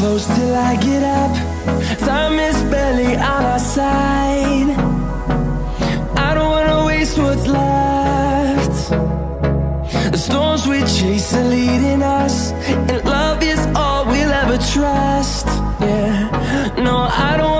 close till I get up. Time is barely on our side. I don't wanna waste what's left. The storms we chase are leading us, and love is all we'll ever trust. Yeah, no, I don't